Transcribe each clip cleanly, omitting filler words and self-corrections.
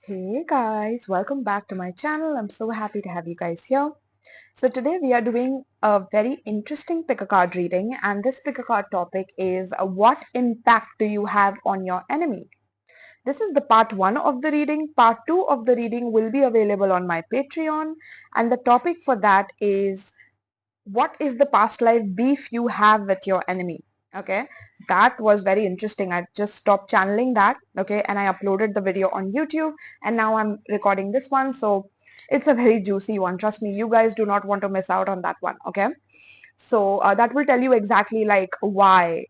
Hey guys, welcome back to my channel. I'm so happy to have you guys here. So today we are doing a very interesting pick a card reading, and this pick a card topic is what impact do you have on your enemy? This is the part 1 of the reading. Part 2 of the reading will be available on my Patreon, and the topic for that is what is the past life beef you have with your enemy. Okay, that was very interesting. I just stopped channeling that, okay, and I uploaded the video on YouTube, and now I'm recording this one. So it's a very juicy one. Trust me, you guys do not want to miss out on that one. Okay, so that will tell you exactly like why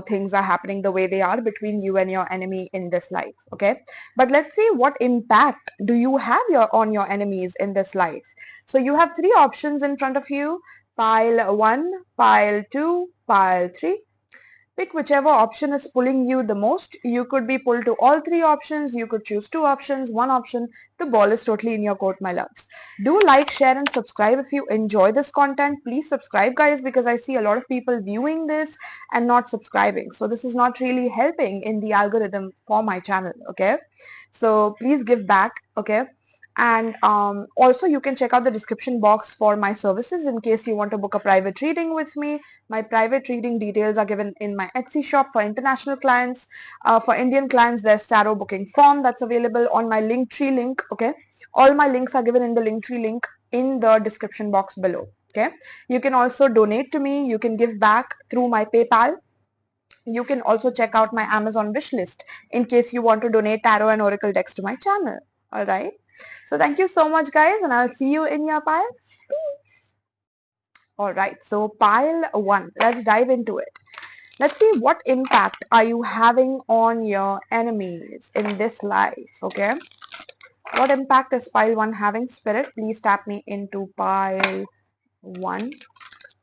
things are happening the way they are between you and your enemy in this life. Okay, but let's see what impact do you have on your enemies in this life. So you have three options in front of you: pile 1, pile 2, pile 3. Pick whichever option is pulling you the most. You could be pulled to all three options. You could choose two options, one option. The ball is totally in your court, my loves. Do like, share, and subscribe if you enjoy this content. Please subscribe, guys, because I see a lot of people viewing this and not subscribing. So this is not really helping in the algorithm for my channel. Okay, so please give back. Okay, and also you can check out the description box for my services in case you want to book a private reading with me. My private reading details are given in my Etsy shop for international clients. For Indian clients, there's tarot booking form that's available on my Linktree link. Okay, all my links are given in the Linktree link in the description box below. Okay, you can also donate to me. You can give back through my PayPal. You can also check out my Amazon wish list in case you want to donate tarot and oracle decks to my channel. All right. So thank you so much, guys, and I'll see you in your piles. Peace. All right. So pile 1. Let's dive into it. Let's see what impact are you having on your enemies in this life. Okay. What impact is pile 1 having? Spirit, please tap me into pile 1.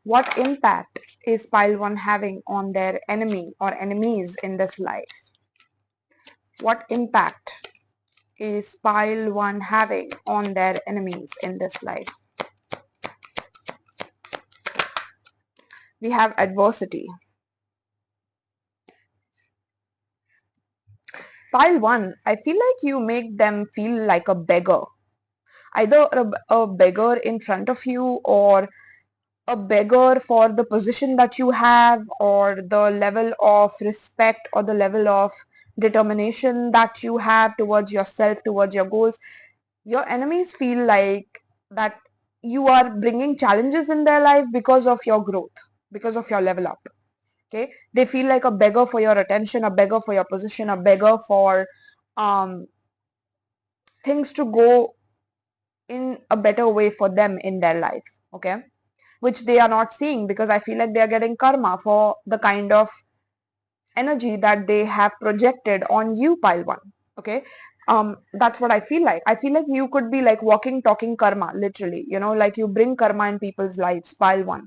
What impact is pile 1 having on their enemy or enemies in this life? What impact is pile 1 having on their enemies in this life? We have adversity. Pile 1, I feel like you make them feel like a beggar. Either a beggar in front of you, or a beggar for the position that you have, or the level of respect or the level of determination that you have towards yourself, towards your goals. Your enemies feel like that you are bringing challenges in their life because of your growth, because of your level up. Okay, they feel like a beggar for your attention, a beggar for your position, a beggar for things to go in a better way for them in their life. Okay, which they are not seeing, because I feel like they are getting karma for the kind of energy that they have projected on you, pile 1. Okay, that's what I feel like. I feel like you could be like walking talking karma, literally, like you bring karma in people's lives, pile 1.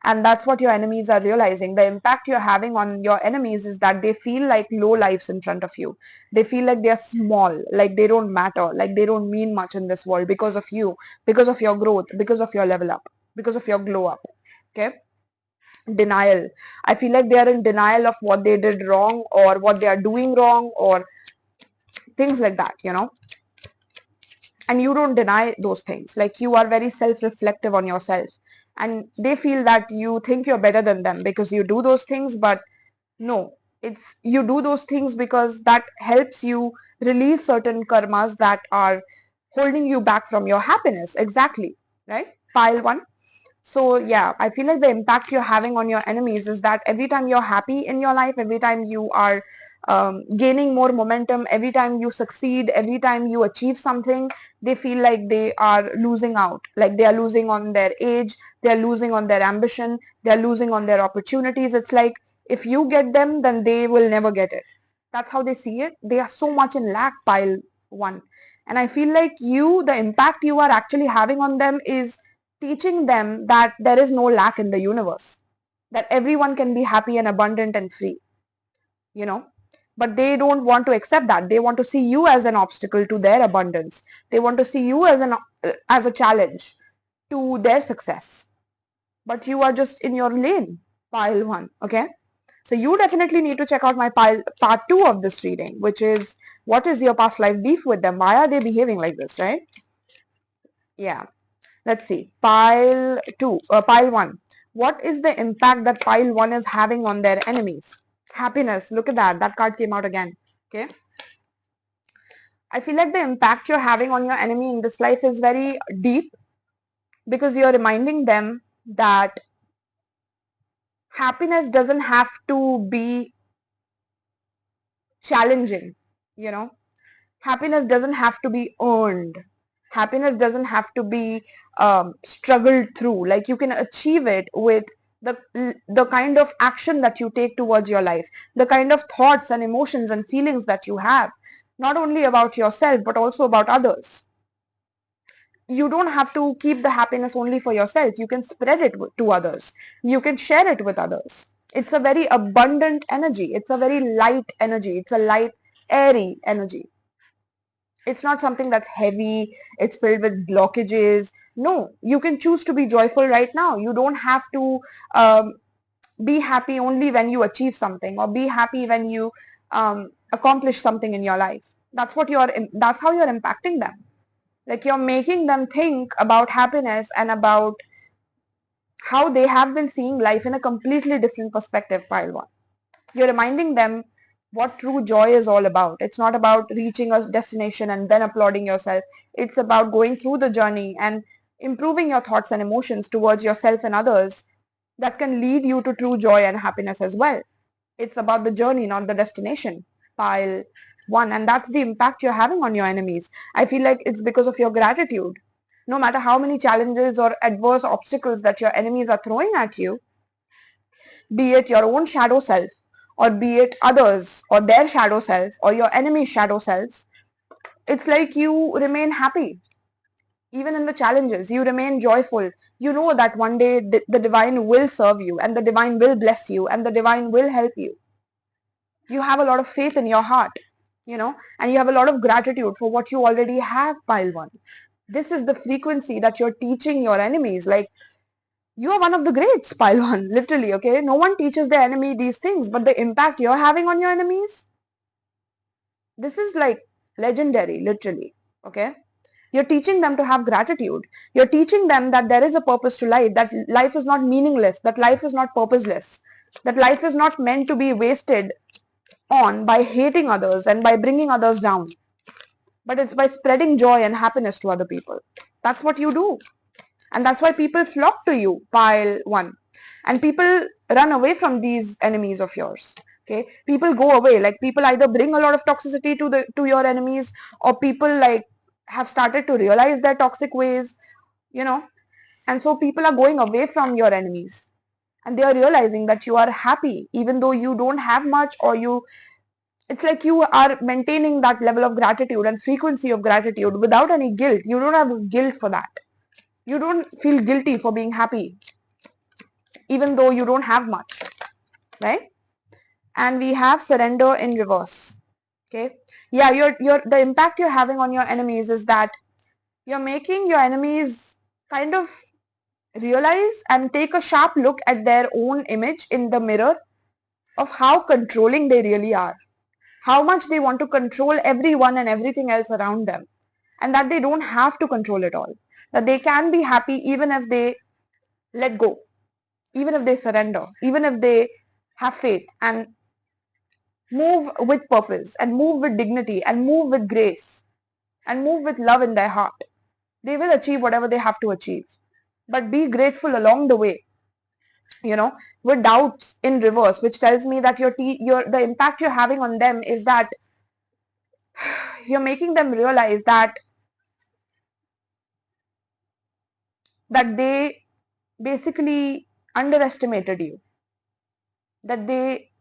And that's what your enemies are realizing. The impact you're having on your enemies is that they feel like low lives in front of you. They feel like they're small, like they don't matter, like they don't mean much in this world because of you, because of your growth, because of your level up, because of your glow up. Okay, denial. I feel like they are in denial of what they did wrong or what they are doing wrong or things like that, and you don't deny those things. Like, you are very self-reflective on yourself, and they feel that you think you're better than them because you do those things. But no, it's you do those things because that helps you release certain karmas that are holding you back from your happiness. Exactly, right? Pile 1. So yeah, I feel like the impact you're having on your enemies is that every time you're happy in your life, every time you are gaining more momentum, every time you succeed, every time you achieve something, they feel like they are losing out. Like they are losing on their age, they are losing on their ambition, they are losing on their opportunities. It's like if you get them, then they will never get it. That's how they see it. They are so much in lack, pile 1. And I feel like the impact you are actually having on them is teaching them that there is no lack in the universe, that everyone can be happy and abundant and free, you know. But they don't want to accept that. They want to see you as an obstacle to their abundance. They want to see you as a challenge to their success. But you are just in your lane, pile 1. Okay. So you definitely need to check out my part 2 of this reading, which is what is your past life beef with them? Why are they behaving like this, right? Yeah. Let's see. Pile 1. What is the impact that pile 1 is having on their enemies? Happiness. Look at that. That card came out again. Okay. I feel like the impact you're having on your enemy in this life is very deep, because you're reminding them that happiness doesn't have to be challenging, you know. Happiness doesn't have to be earned. Happiness doesn't have to be struggled through. Like, you can achieve it with the kind of action that you take towards your life, the kind of thoughts and emotions and feelings that you have, not only about yourself but also about others. You don't have to keep the happiness only for yourself. You can spread it to others. You can share it with others. It's a very abundant energy. It's a very light energy. It's a light, airy energy. It's not something that's heavy. It's filled with blockages. No, you can choose to be joyful right now. You don't have to be happy only when you achieve something, or be happy when you accomplish something in your life. That's how you're impacting them. Like, you're making them think about happiness and about how they have been seeing life in a completely different perspective, pile 1. You're reminding them what true joy is all about. It's not about reaching a destination and then applauding yourself. It's about going through the journey and improving your thoughts and emotions towards yourself and others that can lead you to true joy and happiness as well. It's about the journey, not the destination, pile 1. And that's the impact you're having on your enemies. I feel like it's because of your gratitude. No matter how many challenges or adverse obstacles that your enemies are throwing at you, be it your own shadow self, or be it others or their shadow self or your enemy's shadow selves, it's like you remain happy. Even in the challenges, you remain joyful. You know that one day the divine will serve you, and the divine will bless you, and the divine will help you. You have a lot of faith in your heart, and you have a lot of gratitude for what you already have, pile 1. This is the frequency that you're teaching your enemies. Like, you are one of the greats, pile 1, literally, okay? No one teaches their enemy these things, but the impact you're having on your enemies, this is like legendary, literally, okay? You're teaching them to have gratitude. You're teaching them that there is a purpose to life, that life is not meaningless, that life is not purposeless, that life is not meant to be wasted on by hating others and by bringing others down, but it's by spreading joy and happiness to other people. That's what you do. And that's why people flock to you, pile 1. And people run away from these enemies of yours. Okay, people go away. Like, people either bring a lot of toxicity to your enemies, or people like have started to realize their toxic ways, and so people are going away from your enemies, and they are realizing that you are happy even though you don't have much, or it's like you are maintaining that level of gratitude and frequency of gratitude without any guilt. You don't have guilt for that. You don't feel guilty for being happy, even though you don't have much, right? And we have surrender in reverse. Okay. Yeah, the impact you're having on your enemies is that you're making your enemies kind of realize and take a sharp look at their own image in the mirror of how controlling they really are, how much they want to control everyone and everything else around them, and that they don't have to control it all, that they can be happy even if they let go, even if they surrender, even if they have faith and move with purpose and move with dignity and move with grace and move with love in their heart. They will achieve whatever they have to achieve. But be grateful along the way, with doubts in reverse, which tells me that the impact you're having on them is that you're making them realize that they basically underestimated you, that they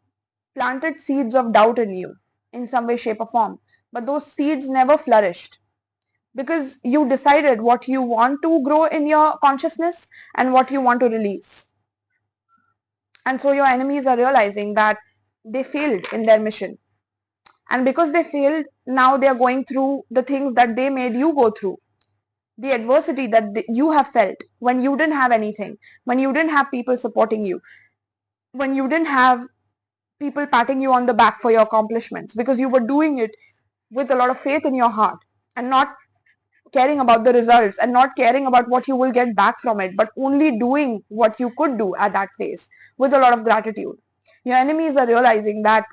planted seeds of doubt in you in some way, shape, or form. But those seeds never flourished, because you decided what you want to grow in your consciousness and what you want to release. And so your enemies are realizing that they failed in their mission. And because they failed, now they are going through the things that they made you go through. The adversity that you have felt when you didn't have anything, when you didn't have people supporting you, when you didn't have people patting you on the back for your accomplishments, because you were doing it with a lot of faith in your heart and not caring about the results and not caring about what you will get back from it, but only doing what you could do at that phase with a lot of gratitude. Your enemies are realizing that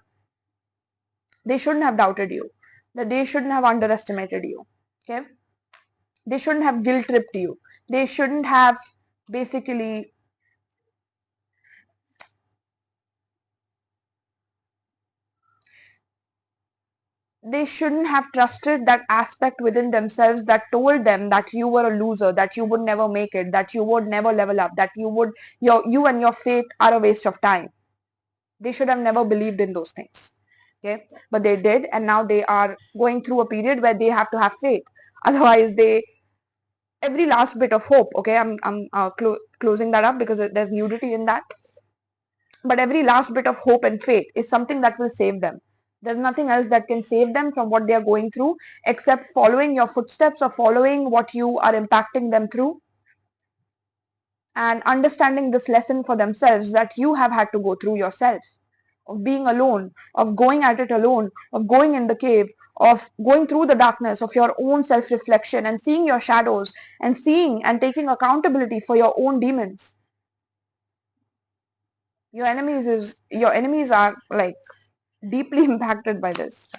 they shouldn't have doubted you, that they shouldn't have underestimated you. Okay? They shouldn't have guilt tripped you. They shouldn't have basically they shouldn't have trusted that aspect within themselves that told them that you were a loser, that you would never make it, that you would never level up, that you and your faith are a waste of time. They should have never believed in those things. Okay, but they did, and now they are going through a period where they have to have faith. Otherwise, every last bit of hope. Okay, I'm closing that up because there's nudity in that. But every last bit of hope and faith is something that will save them. There's nothing else that can save them from what they are going through except following your footsteps or following what you are impacting them through, and understanding this lesson for themselves that you have had to go through yourself, of being alone, of going at it alone, of going in the cave, of going through the darkness of your own self-reflection and seeing your shadows and seeing and taking accountability for your own demons. Your enemies are like deeply impacted by this.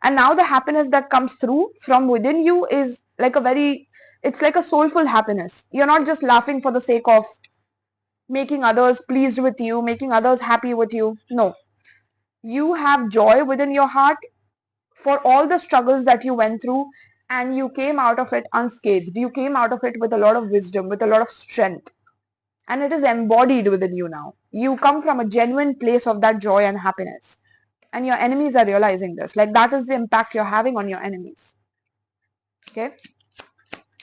And now the happiness that comes through from within you is like it's like a soulful happiness. You're not just laughing for the sake of making others pleased with you, making others happy with you. No. You have joy within your heart for all the struggles that you went through, and you came out of it unscathed. You came out of it with a lot of wisdom, with a lot of strength. And it is embodied within you now. You come from a genuine place of that joy and happiness. And your enemies are realizing this. Like, that is the impact you're having on your enemies. Okay?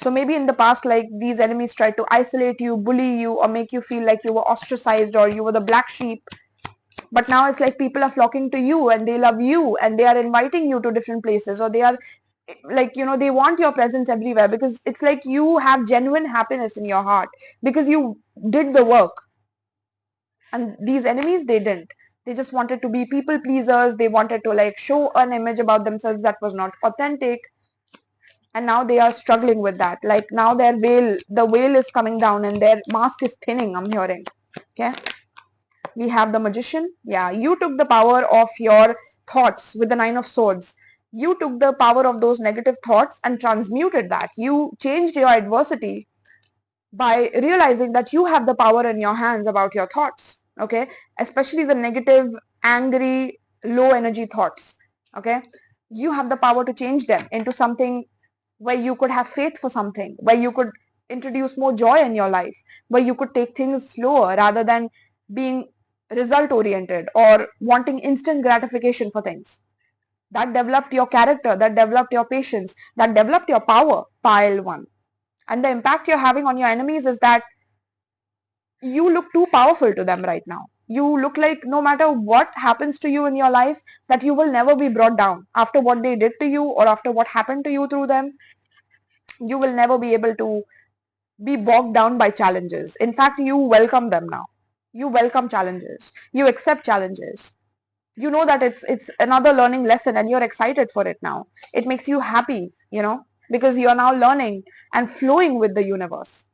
So maybe in the past, like, these enemies tried to isolate you, bully you, or make you feel like you were ostracized or you were the black sheep. But now it's like people are flocking to you and they love you and they are inviting you to different places, or they are like, they want your presence everywhere, because it's like you have genuine happiness in your heart because you did the work. And these enemies, they didn't. They just wanted to be people pleasers. They wanted to like show an image about themselves that was not authentic. And now they are struggling with that. Like, now the veil is coming down and their mask is thinning, I'm hearing. Okay. We have the Magician. Yeah, you took the power of your thoughts with the Nine of Swords. You took the power of those negative thoughts and transmuted that. You changed your adversity by realizing that you have the power in your hands about your thoughts. Okay, especially the negative, angry, low energy thoughts. Okay, you have the power to change them into something where you could have faith for something, where you could introduce more joy in your life, where you could take things slower rather than being result oriented or wanting instant gratification for things. That developed your character, that developed your patience, that developed your power, pile one. And the impact you're having on your enemies is that you look too powerful to them right now. You look like no matter what happens to you in your life, that you will never be brought down after what they did to you or after what happened to you through them. You will never be able to be bogged down by challenges. In fact, you welcome them now. You welcome challenges. You accept challenges. You know that it's another learning lesson and you're excited for it now. It makes you happy, because you're now learning and flowing with the universe.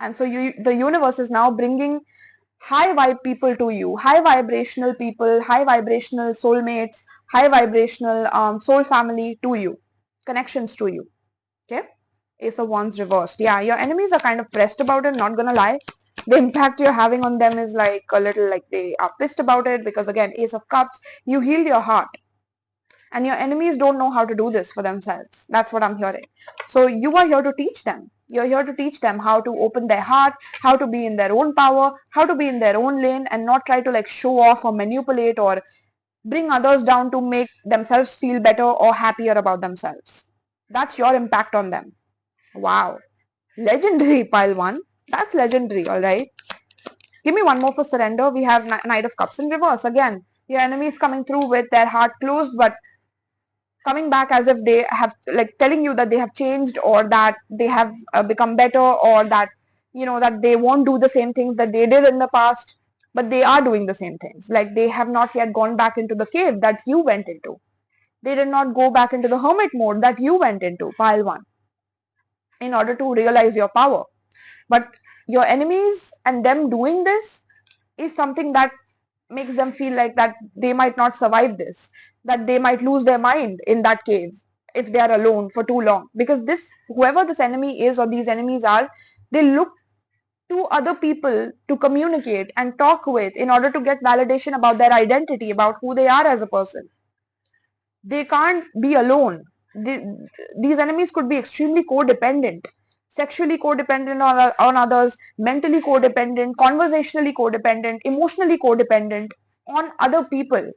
And so the universe is now bringing high vibe people to you, high vibrational people, high vibrational soulmates, high vibrational soul family to you, connections to you. Okay. Ace of Wands reversed. Yeah, your enemies are kind of pressed about it, not gonna lie. The impact you're having on them is like a little like they are pissed about it, because again, Ace of Cups, you healed your heart. And your enemies don't know how to do this for themselves. That's what I'm hearing. So you are here to teach them. You're here to teach them how to open their heart, how to be in their own power, how to be in their own lane and not try to like show off or manipulate or bring others down to make themselves feel better or happier about themselves. That's your impact on them. Wow. Legendary, pile one. That's legendary, alright. Give me one more for surrender. We have Knight of Cups in reverse. Again, your enemy is coming through with their heart closed, but coming back as if they have, like, telling you that they have changed or that they have become better, or that, that they won't do the same things that they did in the past. but they are doing the same things. Like they have not yet gone back into the cave that you went into. They did not go back into the hermit mode that you went into, pile 1, in order to realize your power. But your enemies and them doing this is something that makes them feel like that they might not survive this, that they might lose their mind in that cave if they are alone for too long. Because this, whoever this enemy is or these enemies are, they look to other people to communicate and talk with in order to get validation about their identity, about who they are as a person. They can't be alone. These enemies could be extremely codependent, sexually codependent on others, mentally codependent, conversationally codependent, emotionally codependent on other people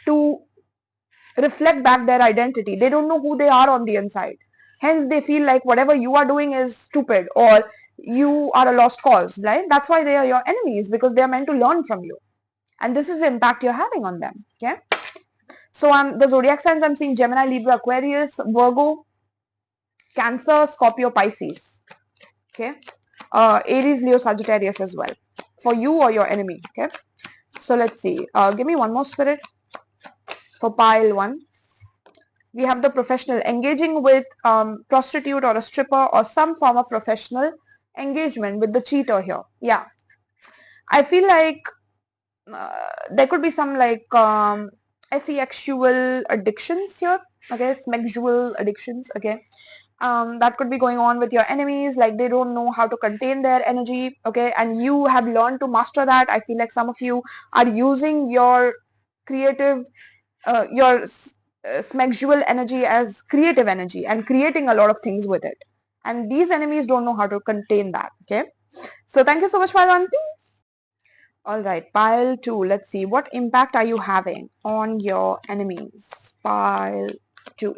to reflect back their identity. They don't know who they are on the inside. Hence, they feel like whatever you are doing is stupid or you are a lost cause, right? That's why they are your enemies, because they are meant to learn from you. And this is the impact you're having on them, okay? So the zodiac signs I'm seeing: Gemini, Libra, Aquarius, Virgo, Cancer, Scorpio, Pisces. Okay. Aries, Leo, Sagittarius as well. For you or your enemy. Okay. So let's see. Give me one more spirit. For pile 1. We have the professional, engaging with prostitute or a stripper or some form of professional engagement with the cheater here. Yeah. I feel like there could be some like sexual addictions here, okay, sexual addictions, okay, that could be going on with your enemies, like they don't know how to contain their energy, okay, and you have learned to master that. I feel like some of you are using your creative, your sexual energy as creative energy and creating a lot of things with it, and these enemies don't know how to contain that, okay. So thank you so much, Pile 1. All right, pile 2. Let's see. What impact are you having on your enemies? Pile 2.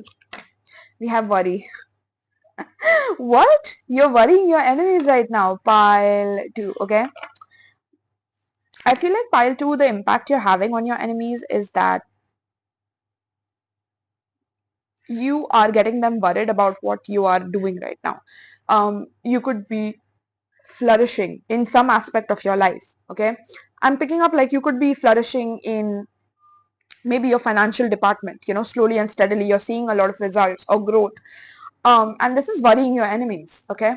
We have worry. What? You're worrying your enemies right now. Pile 2. Okay. I feel like pile 2, the impact you're having on your enemies is that you are getting them worried about what you are doing right now. You could be flourishing in some aspect of your life. Okay. I'm picking up like you could be flourishing in maybe your financial department, you know, slowly and steadily you're seeing a lot of results or growth, and this is worrying your enemies, okay.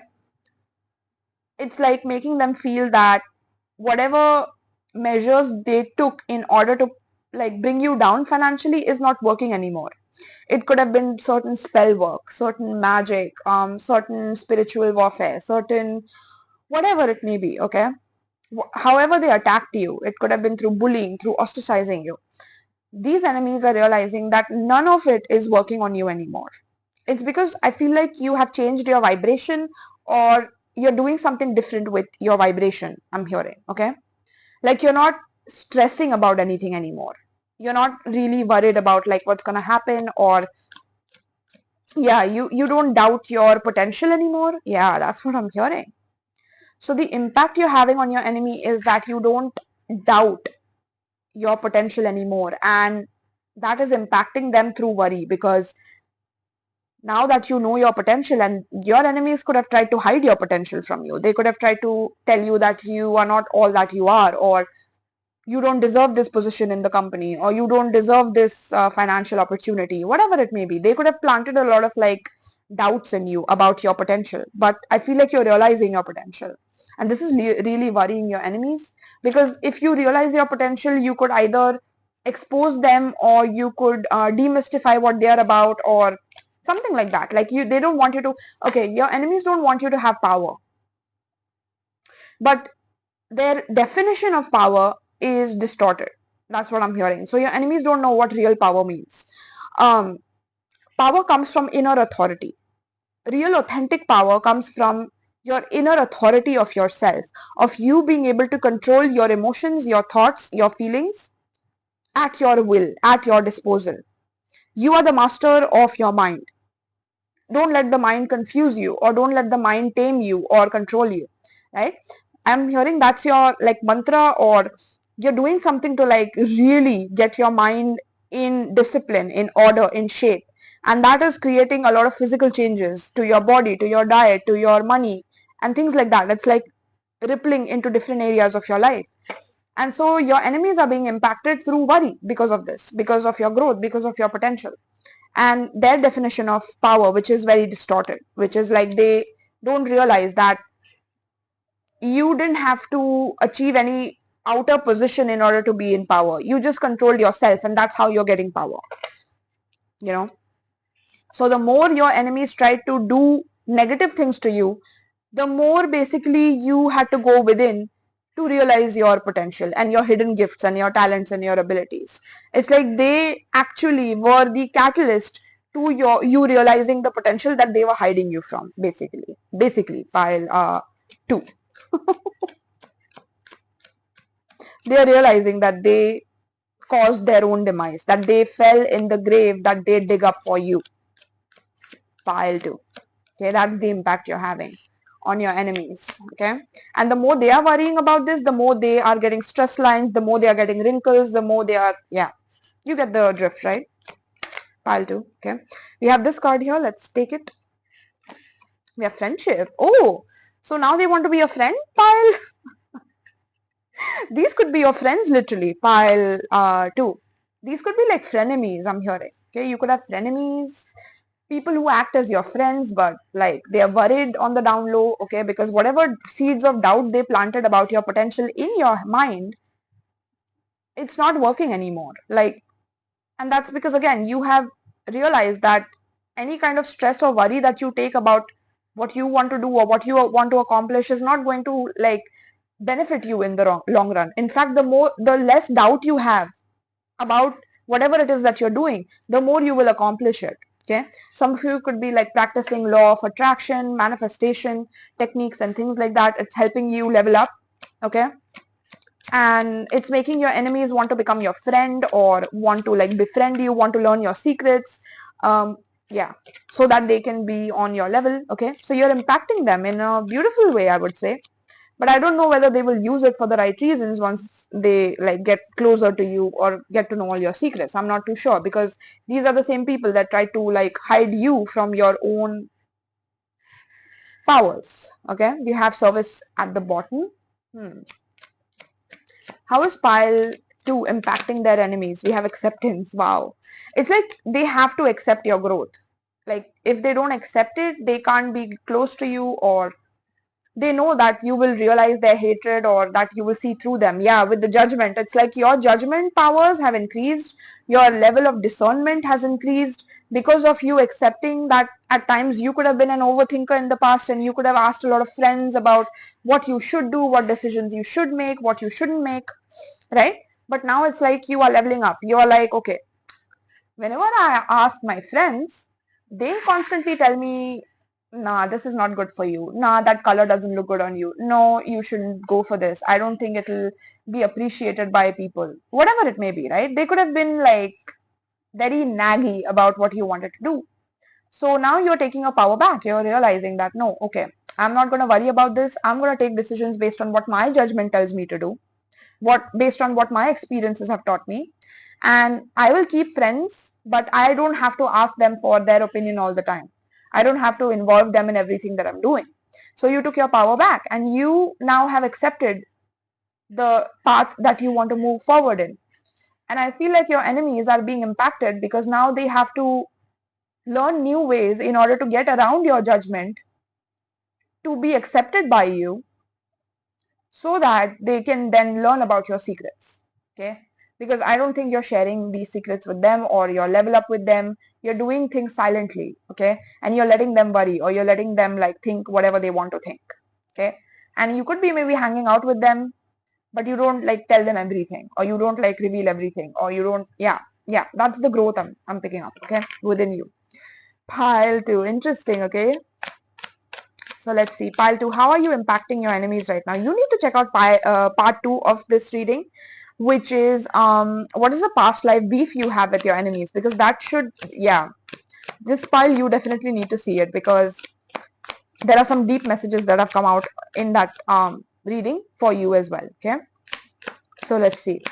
It's like making them feel that whatever measures they took in order to like bring you down financially is not working anymore. It could have been certain spell work, certain magic, certain spiritual warfare, certain whatever it may be, okay. However they attacked you, it could have been through bullying, through ostracizing you. These enemies are realizing that none of it is working on you anymore. It's because I feel like you have changed your vibration, or you're doing something different with your vibration, I'm hearing, okay? Like you're not stressing about anything anymore. You're not really worried about like what's gonna happen, or yeah, you don't doubt your potential anymore. Yeah, that's what I'm hearing. So the impact you're having on your enemy is that you don't doubt your potential anymore, and that is impacting them through worry, because now that you know your potential, and your enemies could have tried to hide your potential from you. They could have tried to tell you that you are not all that you are, or you don't deserve this position in the company, or you don't deserve this financial opportunity, whatever it may be. They could have planted a lot of like doubts in you about your potential, but I feel like you're realizing your potential, and this is really worrying your enemies, because if you realize your potential, you could either expose them, or you could demystify what they are about, or something like that. Like they don't want you to, okay, your enemies don't want you to have power, but their definition of power is distorted. That's what I'm hearing. So your enemies don't know what real power means. Power comes from inner authority. Real authentic power comes from your inner authority of yourself, of you being able to control your emotions, your thoughts, your feelings at your will, at your disposal. You are the master of your mind. Don't let the mind confuse you, or don't let the mind tame you or control you, right? I'm hearing that's your like mantra, or you're doing something to like really get your mind in discipline, in order, in shape, and that is creating a lot of physical changes to your body, to your diet, to your money, and things like that. It's like rippling into different areas of your life. And so your enemies are being impacted through worry because of this, because of your growth, because of your potential. And their definition of power, which is very distorted, which is like they don't realize that you didn't have to achieve any outer position in order to be in power. You just controlled yourself, and that's how you're getting power. You know? So the more your enemies tried to do negative things to you, the more basically you had to go within to realize your potential and your hidden gifts and your talents and your abilities. It's like they actually were the catalyst to you realizing the potential that they were hiding you from, basically pile 2. They are realizing that they caused their own demise, that they fell in the grave that they dig up for you. Pile 2. Okay, that's the impact you're having on your enemies. Okay, and the more they are worrying about this, the more they are getting stress lines, the more they are getting wrinkles, the more they are, yeah, you get the drift, right? Pile 2. Okay, we have this card here. Let's take it. We have friendship. Oh, so now they want to be a friend. Pile. These could be your friends, literally. Pile 2. These could be like frenemies, I'm hearing. Okay, you could have frenemies, people who act as your friends, but like they are worried on the down low. Okay, because whatever seeds of doubt they planted about your potential in your mind, it's not working anymore. Like, and that's because again, you have realized that any kind of stress or worry that you take about what you want to do or what you want to accomplish is not going to like benefit you in the long run. In fact, the less doubt you have about whatever it is that you're doing, the more you will accomplish it. Okay, some of you could be like practicing law of attraction, manifestation techniques and things like that. It's helping you level up. Okay, and it's making your enemies want to become your friend or want to like befriend you, want to learn your secrets, yeah, so that they can be on your level. Okay, so you're impacting them in a beautiful way, I would say. But I don't know whether they will use it for the right reasons once they like get closer to you or get to know all your secrets. I'm not too sure, because these are the same people that try to like hide you from your own powers. Okay, we have service at the bottom. How is pile 2 impacting their enemies? We have acceptance. Wow, it's like they have to accept your growth. Like if they don't accept it, they can't be close to you, or they know that you will realize their hatred or that you will see through them. Yeah, with the judgment, it's like your judgment powers have increased, your level of discernment has increased because of you accepting that at times you could have been an overthinker in the past and you could have asked a lot of friends about what you should do, what decisions you should make, what you shouldn't make, right? But now it's like you are leveling up. You are like, okay, whenever I ask my friends, they constantly tell me, nah, this is not good for you. Nah, that color doesn't look good on you. No, you shouldn't go for this. I don't think it'll be appreciated by people. Whatever it may be, right? They could have been like very naggy about what you wanted to do. So now you're taking your power back. You're realizing that, no, okay, I'm not going to worry about this. I'm going to take decisions based on what my judgment tells me to do, based on what my experiences have taught me. And I will keep friends, but I don't have to ask them for their opinion all the time. I don't have to involve them in everything that I'm doing. So you took your power back and you now have accepted the path that you want to move forward in. And I feel like your enemies are being impacted because now they have to learn new ways in order to get around your judgment, to be accepted by you, so that they can then learn about your secrets. Okay, because I don't think you're sharing these secrets with them or you're level up with them. You're doing things silently. Okay, and you're letting them worry, or you're letting them like think whatever they want to think. Okay, and you could be maybe hanging out with them, but you don't like tell them everything, or you don't like reveal everything, or you don't, yeah, that's the growth I'm picking up. Okay, within you. Pile 2, interesting. Okay, so let's see, pile 2, how are you impacting your enemies right now? You need to check out part 2 of this reading, which is what is the past life beef you have with your enemies, because that should, yeah, this pile you definitely need to see it, because there are some deep messages that have come out in that reading for you as well. Okay, so let's see,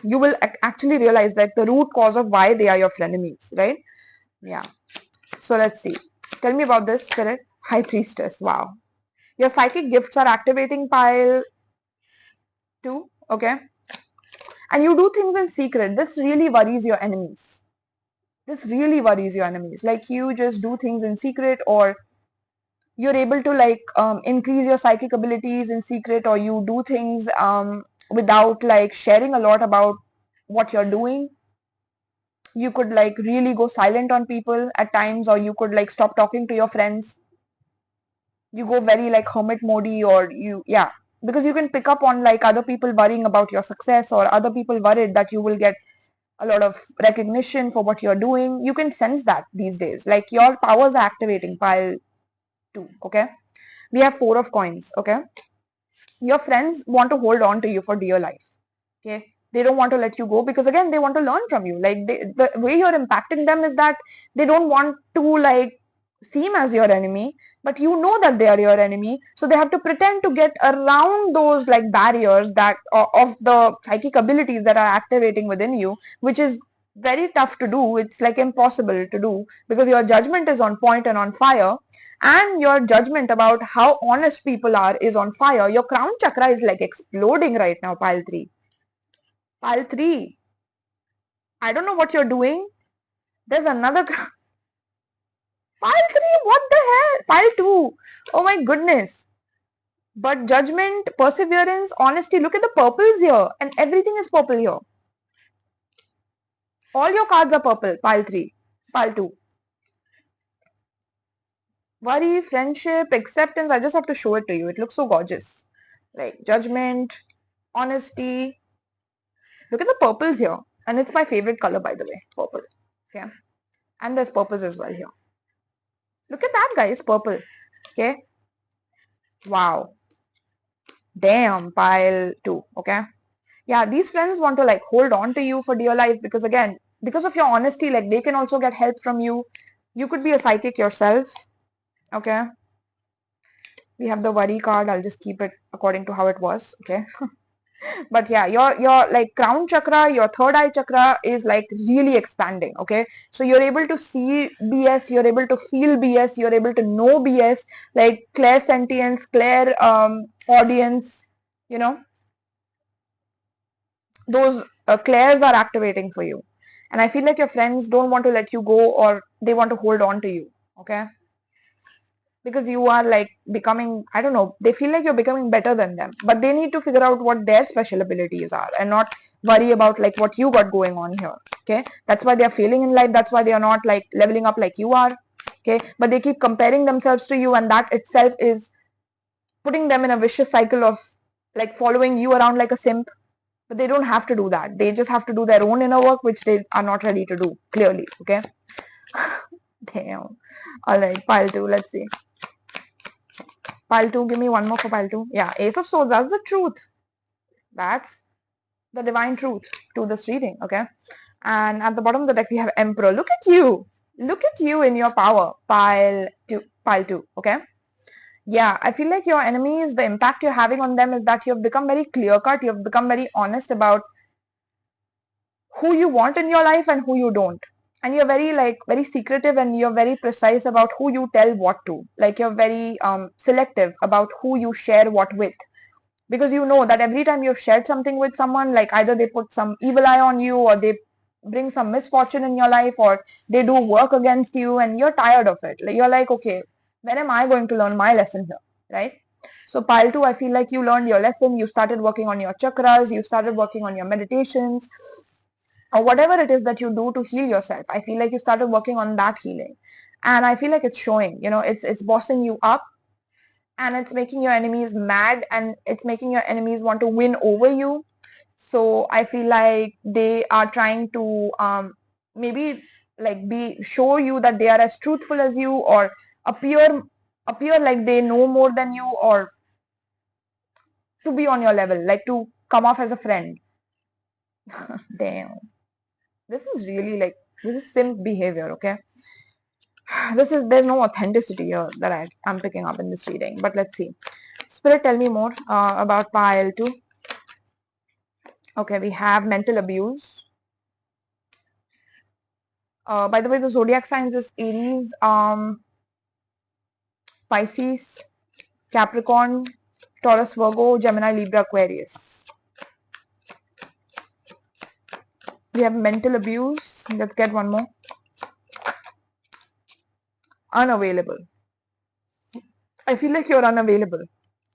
you will actually realize that the root cause of why they are your frenemies, right? Yeah, so let's see, tell me about this, Spirit. High Priestess. Wow, your psychic gifts are activating, pile 2. 2, okay? And you do things in secret. This really worries your enemies. This really worries your enemies. Like you just do things in secret, or you're able to like increase your psychic abilities in secret, or you do things without like sharing a lot about what you're doing. You could like really go silent on people at times, or you could like stop talking to your friends. You go very like hermit mode, or yeah, because you can pick up on like other people worrying about your success, or other people worried that you will get a lot of recognition for what you're doing. You can sense that these days, like your powers are activating. Pile 2, okay? We have 4 of coins, okay? Your friends want to hold on to you for dear life, okay? They don't want to let you go, because again, they want to learn from you. Like the way you're impacting them is that they don't want to like seem as your enemy, but you know that they are your enemy, so they have to pretend to get around those like barriers that of the psychic abilities that are activating within you, which is very tough to do. It's like impossible to do, because your judgment is on point and on fire, and your judgment about how honest people are is on fire. Your crown chakra is like exploding right now. Pile 3, pile 3, I don't know what you're doing. There's another pile 3, what the hell? Pile 2, oh my goodness. But judgment, perseverance, honesty. Look at the purples here, and everything is purple here. All your cards are purple. Pile 3, pile 2. Worry, friendship, acceptance. I just have to show it to you. It looks so gorgeous. Like judgment, honesty. Look at the purples here. And it's my favorite color, by the way, purple. Okay. And there's purples as well here. Look at that, guys, purple. Okay. Wow. Damn, pile 2. Okay. Yeah, these friends want to like hold on to you for dear life, because again, because of your honesty, like they can also get help from you. You could be a psychic yourself. Okay. We have the worry card. I'll just keep it according to how it was. Okay. But yeah, your like crown chakra, your third eye chakra is like really expanding. Okay, so you're able to see BS, you're able to feel BS, you're able to know BS, like clairsentience, audience, you know, those clairs are activating for you. And I feel like your friends don't want to let you go, or they want to hold on to you. Okay, because you are like becoming, I don't know, they feel like you're becoming better than them, but they need to figure out what their special abilities are and not worry about like what you got going on here. Okay, that's why they're failing in life. That's why they are not like leveling up like you are. Okay, but they keep comparing themselves to you, and that itself is putting them in a vicious cycle of like following you around like a simp. But they don't have to do that. They just have to do their own inner work, which they are not ready to do, clearly. Okay. Damn. All right, pile 2, let's see. Pile 2, give me one more for pile 2. Yeah, Ace of Swords, that's the truth. That's the divine truth to this reading, okay? And at the bottom of the deck, we have Emperor. Look at you. Look at you in your power. Pile 2, okay? Yeah, I feel like your enemies, the impact you're having on them is that you've become very clear-cut. You've become very honest about who you want in your life and who you don't. And you're very like very secretive, and you're very precise about who you tell what to. Like you're very selective about who you share what with, because you know that every time you've shared something with someone, like either they put some evil eye on you, or they bring some misfortune in your life, or they do work against you, and you're tired of it. Like you're like, okay, when am I going to learn my lesson here, right? So pile 2, I feel like you learned your lesson. You started working on your chakras, you started working on your meditations, or whatever it is that you do to heal yourself. I feel like you started working on that healing, and I feel like it's showing. You know, it's bossing you up, and it's making your enemies mad, and it's making your enemies want to win over you. So I feel like they are trying to maybe like show you that they are as truthful as you, or appear like they know more than you, or to be on your level, like to come off as a friend. Damn, this is really like, this is simp behavior. Okay, there's no authenticity here that I'm picking up in this reading. But let's see. Spirit, tell me more about pile 2. Okay, we have mental abuse. By the way, the zodiac signs is Aries, Pisces, Capricorn, Taurus, Virgo, Gemini, Libra, Aquarius. We have mental abuse. Let's get one more. Unavailable. I feel like you're unavailable.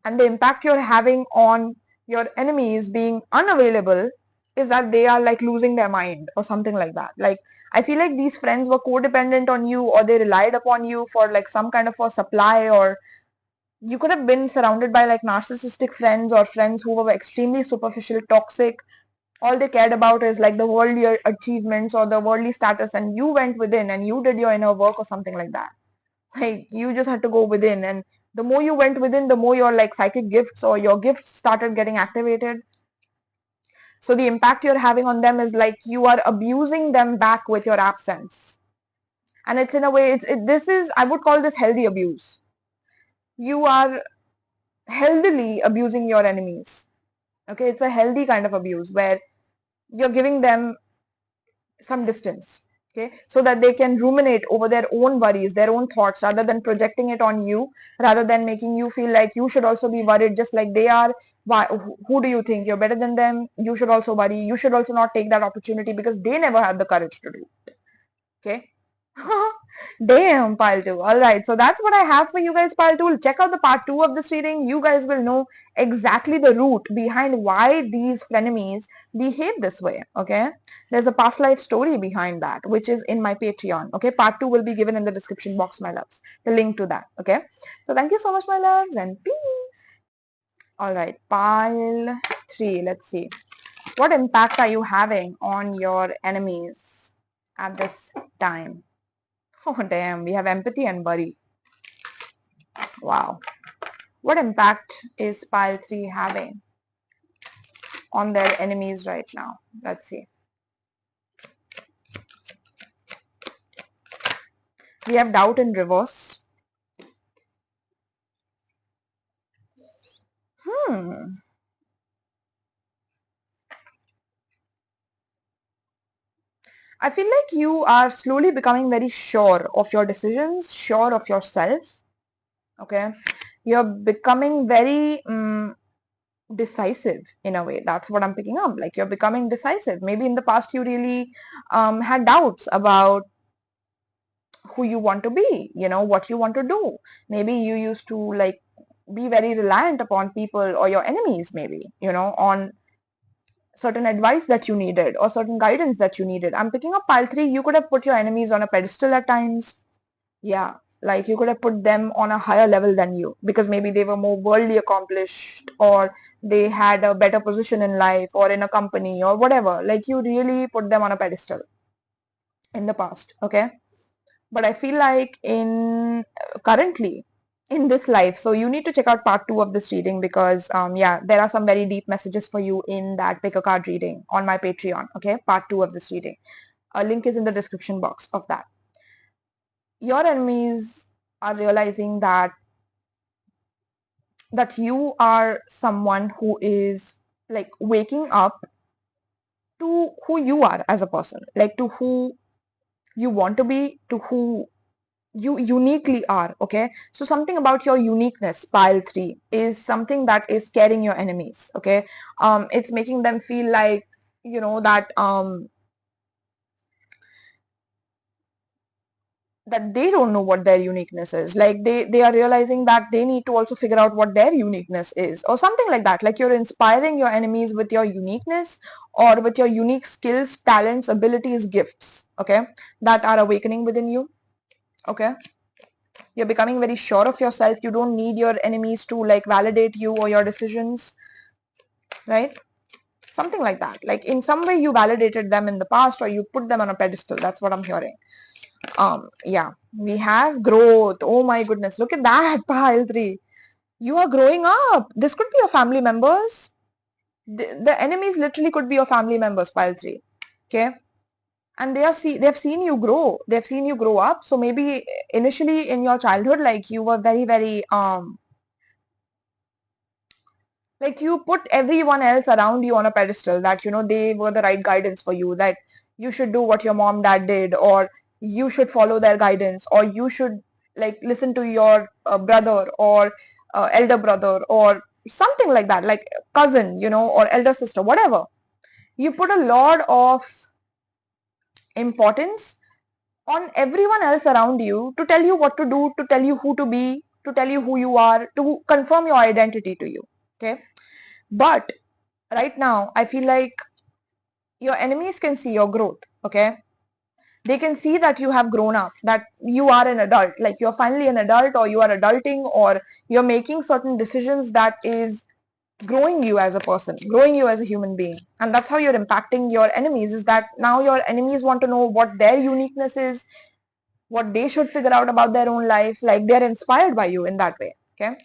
And the impact you're having on your enemies being unavailable is that they are like losing their mind or something like that. Like, I feel like these friends were codependent on you, or they relied upon you for like some kind of a supply, or you could have been surrounded by like narcissistic friends or friends who were extremely superficial, toxic. All they cared about is like the worldly achievements or the worldly status, and you went within and you did your inner work or something like that. Like, you just had to go within, and the more you went within, the more your like psychic gifts or your gifts started getting activated. So the impact you're having on them is like you are abusing them back with your absence. And it's in a way, this is, I would call this healthy abuse. You are healthily abusing your enemies. Okay, it's a healthy kind of abuse where you're giving them some distance. Okay, so that they can ruminate over their own worries, their own thoughts, rather than projecting it on you, rather than making you feel like you should also be worried just like they are. Why? Who do you think? You're better than them? You should also worry. You should also not take that opportunity because they never had the courage to do it. Okay. Damn, pile 2. Alright, so that's what I have for you guys, pile 2. Check out the part 2 of this reading. You guys will know exactly the root behind why these frenemies behave this way. Okay, there's a past life story behind that, which is in my Patreon. Okay, part 2 will be given in the description box, my loves. The link to that. Okay, so thank you so much, my loves, and peace. Alright, pile 3. Let's see. What impact are you having on your enemies at this time? Oh damn, we have empathy and worry. Wow. What impact is pile 3 having on their enemies right now? Let's see. We have doubt in reverse. I feel like you are slowly becoming very sure of your decisions, sure of yourself. Okay. You're becoming very decisive in a way. That's what I'm picking up. Like, you're becoming decisive. Maybe in the past you really had doubts about who you want to be, what you want to do. Maybe you used to like be very reliant upon people or your enemies, maybe, on certain advice that you needed or certain guidance that you needed. I'm picking up pile 3. You could have put your enemies on a pedestal at times. Yeah, like you could have put them on a higher level than you because maybe they were more worldly accomplished, or they had a better position in life or in a company or whatever. Like, you really put them on a pedestal in the past. Okay, but I feel like currently in this life, so you need to check out part 2 of this reading because yeah, there are some very deep messages for you in that pick a card reading on my Patreon. Okay, part 2 of this reading. A link is in the description box of that. Your enemies are realizing that you are someone who is like waking up to who you are as a person, like to who you want to be, to who you uniquely are. Okay, so something about your uniqueness, pile 3, is something that is scaring your enemies. Okay, it's making them feel like that they don't know what their uniqueness is. Like, they are realizing that they need to also figure out what their uniqueness is, or something like that. Like, you're inspiring your enemies with your uniqueness, or with your unique skills, talents, abilities, gifts, okay, that are awakening within you. Okay, you're becoming very sure of yourself. You don't need your enemies to like validate you or your decisions, right? Something like that. Like, in some way you validated them in the past, or you put them on a pedestal. That's what I'm hearing. Yeah, we have growth. Oh my goodness, look at that, pile 3. You are growing up. This could be your family members. The enemies literally could be your family members, pile 3. Okay, and they've seen you grow. They've seen you grow up. So maybe initially in your childhood, like, you were very, very like, you put everyone else around you on a pedestal, that they were the right guidance for you. Like, you should do what your mom, dad did, or you should follow their guidance, or you should like listen to your brother, or elder brother, or something like that, like cousin, or elder sister, whatever. You put a lot of importance on everyone else around you to tell you what to do, to tell you who to be, to tell you who you are, to confirm your identity to you. Okay. But right now, I feel like your enemies can see your growth. Okay. They can see that you have grown up, that you are an adult, like you're finally an adult, or you are adulting, or you're making certain decisions that is growing you as a person, growing you as a human being. And that's how you're impacting your enemies, is that now your enemies want to know what their uniqueness is, what they should figure out about their own life. Like they're inspired by you in that way. Okay.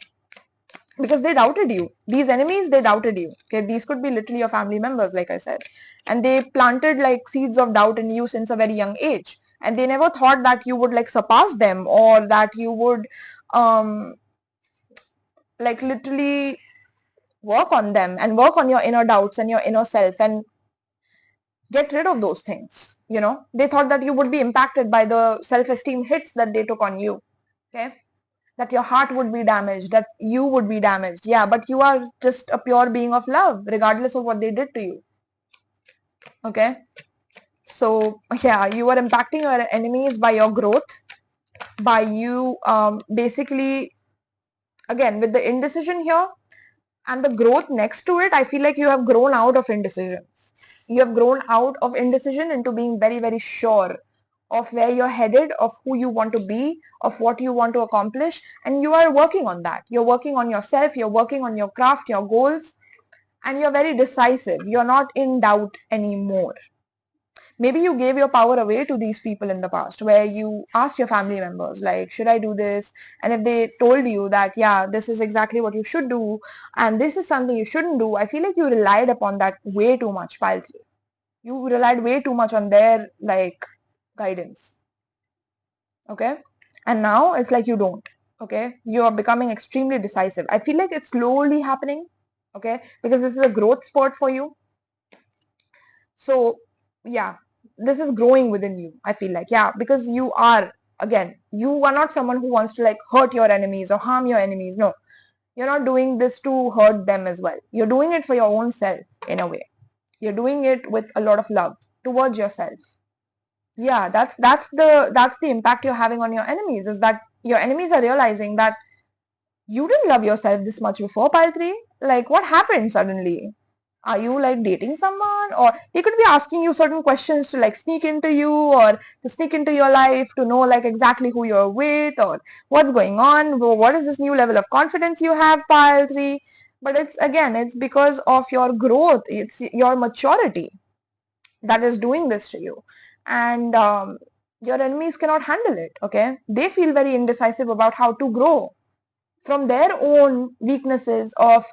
Because they doubted you. These enemies, they doubted you. Okay. These could be literally your family members, like I said. And they planted like seeds of doubt in you since a very young age. And they never thought that you would like surpass them, or that you would like literally work on them and work on your inner doubts and your inner self and get rid of those things. You know, they thought that you would be impacted by the self-esteem hits that they took on you. Okay. That your heart would be damaged, that you would be damaged. Yeah, but you are just a pure being of love, regardless of what they did to you. Okay. So yeah, you are impacting your enemies by your growth, by you basically, again, with the indecision here and the growth next to it, I feel like you have grown out of indecision. You have grown out of indecision into being very, very sure of where you're headed, of who you want to be, of what you want to accomplish. And you are working on that. You're working on yourself, you're working on your craft, your goals, and you're very decisive. You're not in doubt anymore. Maybe you gave your power away to these people in the past, where you asked your family members, like, should I do this? And if they told you that, yeah, this is exactly what you should do, and this is something you shouldn't do, I feel like you relied upon that way too much, 𝗲𝗃𝗃. You relied way too much on their like guidance. Okay. And now it's like you don't. Okay. You are becoming extremely decisive. I feel like it's slowly happening. Okay. Because this is a growth spurt for you. So yeah, this is growing within you. I feel like, yeah, because you are, again, you are not someone who wants to like hurt your enemies or harm your enemies. No, you're not doing this to hurt them as well. You're doing it for your own self in a way. You're doing it with a lot of love towards yourself. Yeah, that's the impact you're having on your enemies, is that your enemies are realizing that you didn't love yourself this much before, 𝗲𝗃𝗃. Like, what happened suddenly? Are you like dating someone? Or they could be asking you certain questions to like sneak into you, or to sneak into your life, to know like exactly who you're with or what's going on. What is this new level of confidence you have, 𝗲𝗃𝗃? But it's, again, it's because of your growth. It's your maturity that is doing this to you. And your enemies cannot handle it. Okay. They feel very indecisive about how to grow from their own weaknesses of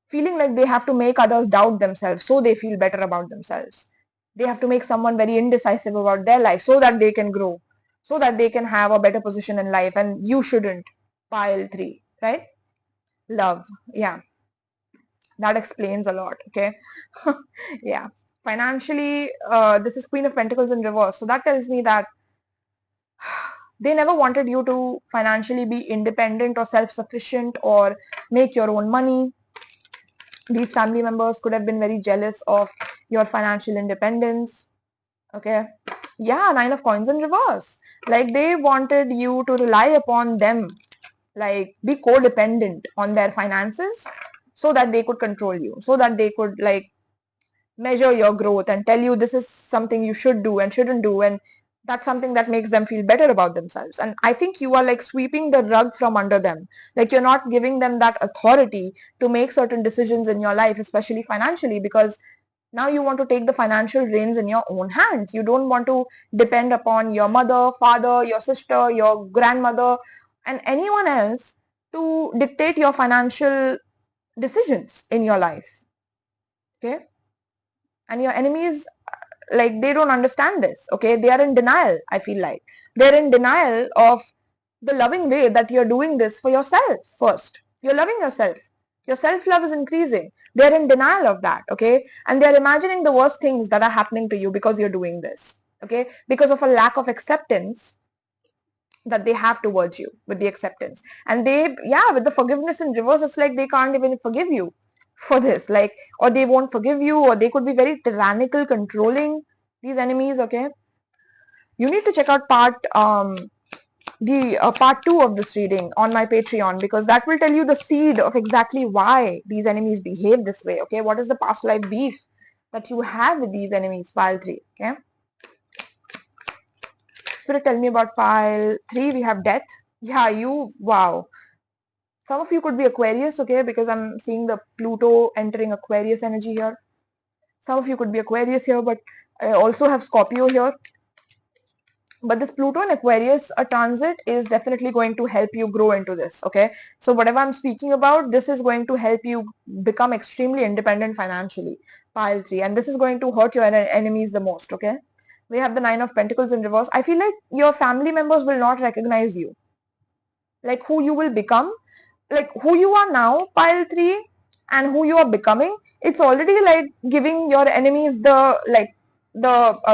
feeling like they have to make others doubt themselves so they feel better about themselves. They have to make someone very indecisive about their life so that they can grow, so that they can have a better position in life. And you shouldn't. 𝗲𝗃𝗃, right? Love. Yeah. That explains a lot. Okay. Yeah. Financially, this is Queen of Pentacles in reverse. So that tells me that they never wanted you to financially be independent or self-sufficient or make your own money. These family members could have been very jealous of your financial independence. Okay. Yeah, 9 of Coins in reverse. Like they wanted you to rely upon them, like be codependent on their finances so that they could control you, so that they could like measure your growth and tell you this is something you should do and shouldn't do, and that's something that makes them feel better about themselves. And I think you are like sweeping the rug from under them. Like you're not giving them that authority to make certain decisions in your life, especially financially, because now you want to take the financial reins in your own hands. You don't want to depend upon your mother, father, your sister, your grandmother, and anyone else to dictate your financial decisions in your life. Okay. And your enemies, like they don't understand this. Okay. They are in denial. I feel like they're in denial of the loving way that you're doing this for yourself. First, you're loving yourself. Your self-love is increasing. They're in denial of that. Okay. And they're imagining the worst things that are happening to you because you're doing this. Okay. Because of a lack of acceptance that they have towards you, with the acceptance. And they, yeah, with the forgiveness in reverse, it's like they can't even forgive you for this, like, or they won't forgive you, or they could be very tyrannical, controlling, these enemies. Okay. You need to check out part 2 of this reading on my Patreon, because that will tell you the seed of exactly why these enemies behave this way. Okay, what is the past life beef that you have with these enemies? Pile 3. Okay, Spirit, tell me about pile 3. We have death. Yeah, you, wow. Some of you could be Aquarius, okay, because I'm seeing the Pluto entering Aquarius energy here. Some of you could be Aquarius here, but I also have Scorpio here. But this Pluto in Aquarius, a transit is definitely going to help you grow into this, okay? So whatever I'm speaking about, this is going to help you become extremely independent financially, pile 3. And this is going to hurt your enemies the most, okay? We have the 9 of Pentacles in reverse. I feel like your family members will not recognize you. Like who you will become, like who you are now, pile 3, and who you are becoming, it's already like giving your enemies the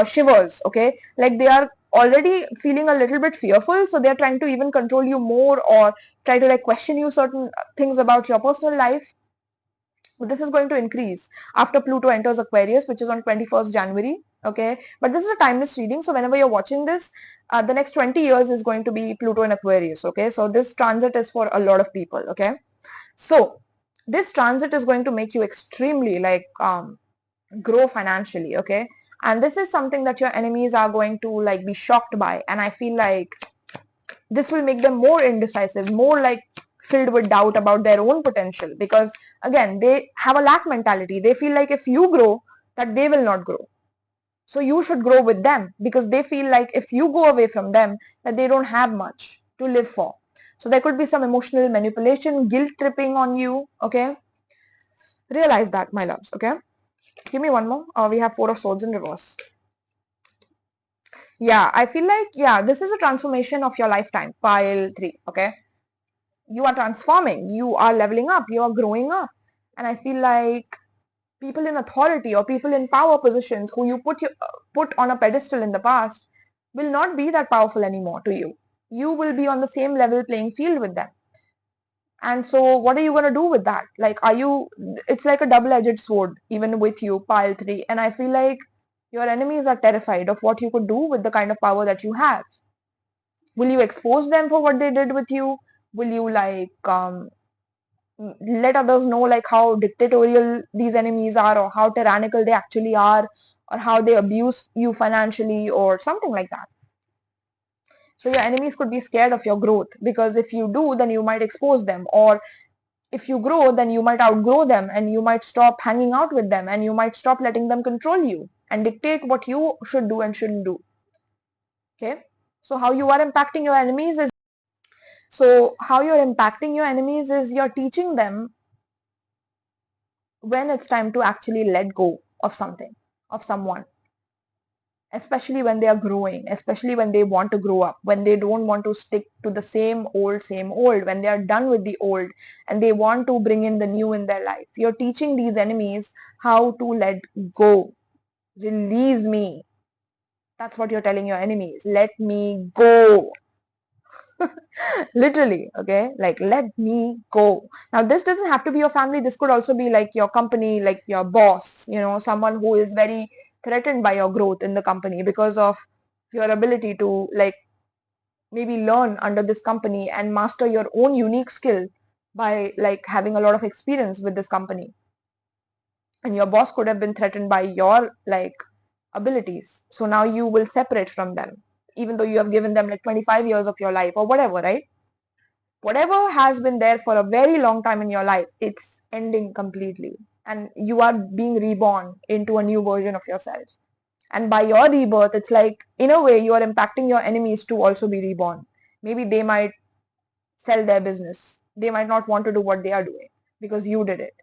shivers, okay? Like they are already feeling a little bit fearful, so they're trying to even control you more, or try to like question you certain things about your personal life. But this is going to increase after Pluto enters Aquarius, which is on 21st January. Okay, but this is a timeless reading, so whenever you're watching this, the next 20 years is going to be Pluto in Aquarius. Okay, so this transit is for a lot of people. Okay, so this transit is going to make you extremely like grow financially. Okay, and this is something that your enemies are going to like be shocked by, and I feel like this will make them more indecisive, more like filled with doubt about their own potential, because again they have a lack mentality. They feel like if you grow, that they will not grow, so you should grow with them, because they feel like if you go away from them, that they don't have much to live for. So there could be some emotional manipulation, guilt tripping on you. Okay, realize that, my loves. Okay, give me one more. We have 4 of Swords in reverse. Yeah, I feel like, yeah, this is a transformation of your lifetime, pile 3. Okay, you are transforming, you are leveling up, you are growing up. And I feel like people in authority or people in power positions who you put on a pedestal in the past will not be that powerful anymore to you. You will be on the same level playing field with them. And so what are you going to do with that? Like, it's like a double-edged sword even with you, pile 3. And I feel like your enemies are terrified of what you could do with the kind of power that you have. Will you expose them for what they did with you? Will you like let others know like how dictatorial these enemies are, or how tyrannical they actually are, or how they abuse you financially, or something like that? So your enemies could be scared of your growth, because if you do, then you might expose them, or if you grow, then you might outgrow them, and you might stop hanging out with them, and you might stop letting them control you and dictate what you should do and shouldn't do. Okay, so how you are impacting your enemies is you're teaching them when it's time to actually let go of something, of someone, especially when they are growing, especially when they want to grow up, when they don't want to stick to the same old, when they are done with the old and they want to bring in the new in their life. You're teaching these enemies how to let go. Release me. That's what you're telling your enemies. Let me go. Literally, okay? Like, let me go. Now, this doesn't have to be your family. This could also be like your company, like your boss, someone who is very threatened by your growth in the company because of your ability to like maybe learn under this company and master your own unique skill by like having a lot of experience with this company. And your boss could have been threatened by your like abilities. So now you will separate from them, even though you have given them like 25 years of your life or whatever, right? Whatever has been there for a very long time in your life, it's ending completely. And you are being reborn into a new version of yourself. And by your rebirth, it's like, in a way, you are impacting your enemies to also be reborn. Maybe they might sell their business. They might not want to do what they are doing because you did it.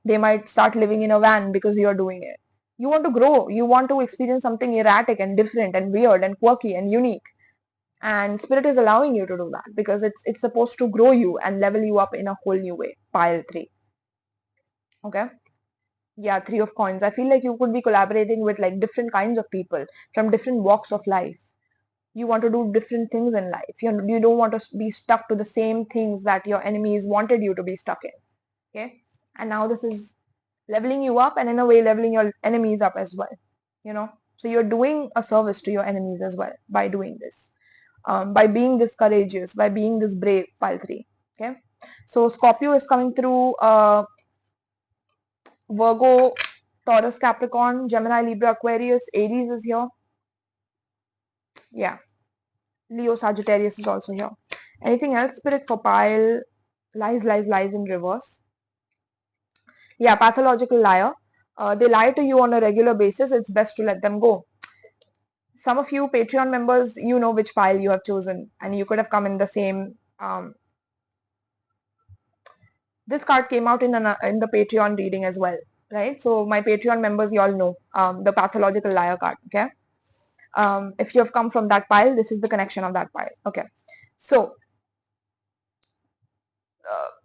They might start living in a van because you're doing it. You want to grow. You want to experience something erratic and different and weird and quirky and unique. And spirit is allowing you to do that because it's supposed to grow you and level you up in a whole new way. Pile 3. Okay. Yeah, 3 of coins. I feel like you could be collaborating with like different kinds of people from different walks of life. You want to do different things in life. You don't want to be stuck to the same things that your enemies wanted you to be stuck in. Okay. And now this is leveling you up, and in a way leveling your enemies up as well. So you're doing a service to your enemies as well by doing this, by being this courageous, by being this brave, pile 3. Okay. So Scorpio is coming through, Virgo, Taurus, Capricorn, Gemini, Libra, Aquarius, Aries is here. Yeah. Leo, Sagittarius is also here. Anything else, Spirit, for pile? Lies in reverse. Yeah, pathological liar. They lie to you on a regular basis. It's best to let them go. Some of you Patreon members, you know which pile you have chosen, and you could have come in the same. This card came out in the Patreon reading as well, right? So my Patreon members, you all know the pathological liar card. Okay. If you have come from that pile, this is the connection of that pile. Okay. So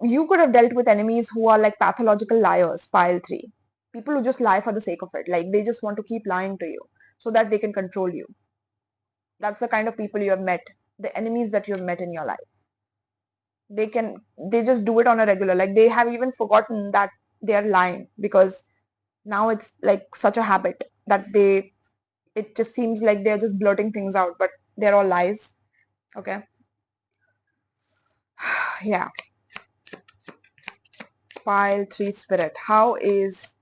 you could have dealt with enemies who are like pathological liars, pile 3. People who just lie for the sake of it. Like they just want to keep lying to you so that they can control you. That's the kind of people you have met, the enemies that you have met in your life. They just do it on a regular, like they have even forgotten that they are lying, because now it's like such a habit that it just seems like they're just blurting things out, but they're all lies. Okay. Yeah. Pile 3 Spirit. How is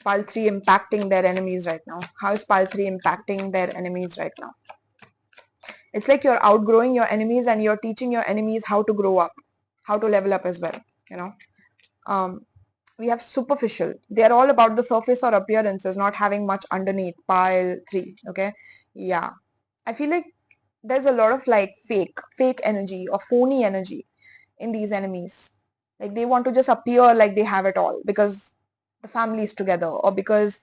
pile 3 impacting their enemies right now? How is pile 3 impacting their enemies right now? It's like you're outgrowing your enemies and you're teaching your enemies how to grow up, how to level up as well. You know, we have superficial. They're all about the surface or appearances, not having much underneath. Pile 3. Okay. Yeah. I feel like there's a lot of like fake energy or phony energy in these enemies. Like they want to just appear like they have it all because the family is together, or because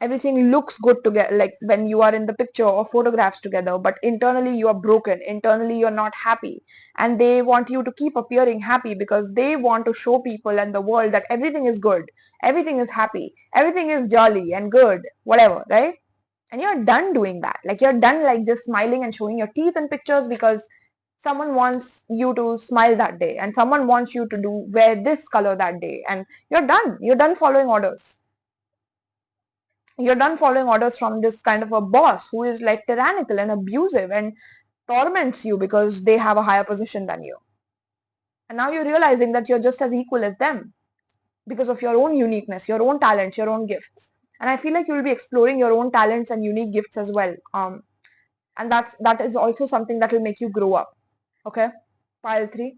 everything looks good together, like when you are in the picture or photographs together, but internally you are broken, internally you're not happy, and they want you to keep appearing happy because they want to show people and the world that everything is good, everything is happy, everything is jolly and good, whatever, right? And you're done doing that. Like you're done like just smiling and showing your teeth in pictures because someone wants you to smile that day and someone wants you to wear this color that day, and you're done following orders. You're done following orders from this kind of a boss who is like tyrannical and abusive and torments you because they have a higher position than you. And now you're realizing that you're just as equal as them because of your own uniqueness, your own talents, your own gifts. And I feel like you'll be exploring your own talents and unique gifts as well. And that is also something that will make you grow up. Okay, pile 3.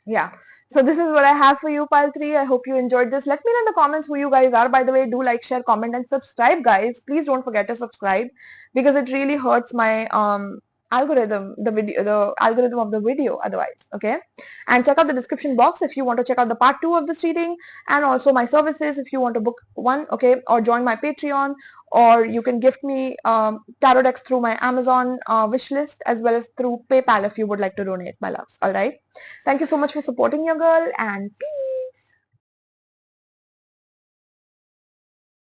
Yeah, so this is what I have for you, pile 3. I hope you enjoyed this. Let me know in the comments who you guys are. By the way, do like, share, comment, and subscribe, guys. Please don't forget to subscribe because it really hurts my algorithm, the algorithm of the video otherwise. Okay, and check out the description box if you want to check out the part 2 of this reading, and also my services if you want to book one. Okay, or join my Patreon, or you can gift me tarot decks through my Amazon wish list, as well as through PayPal if you would like to donate, my loves. All right, thank you so much for supporting your girl, and peace.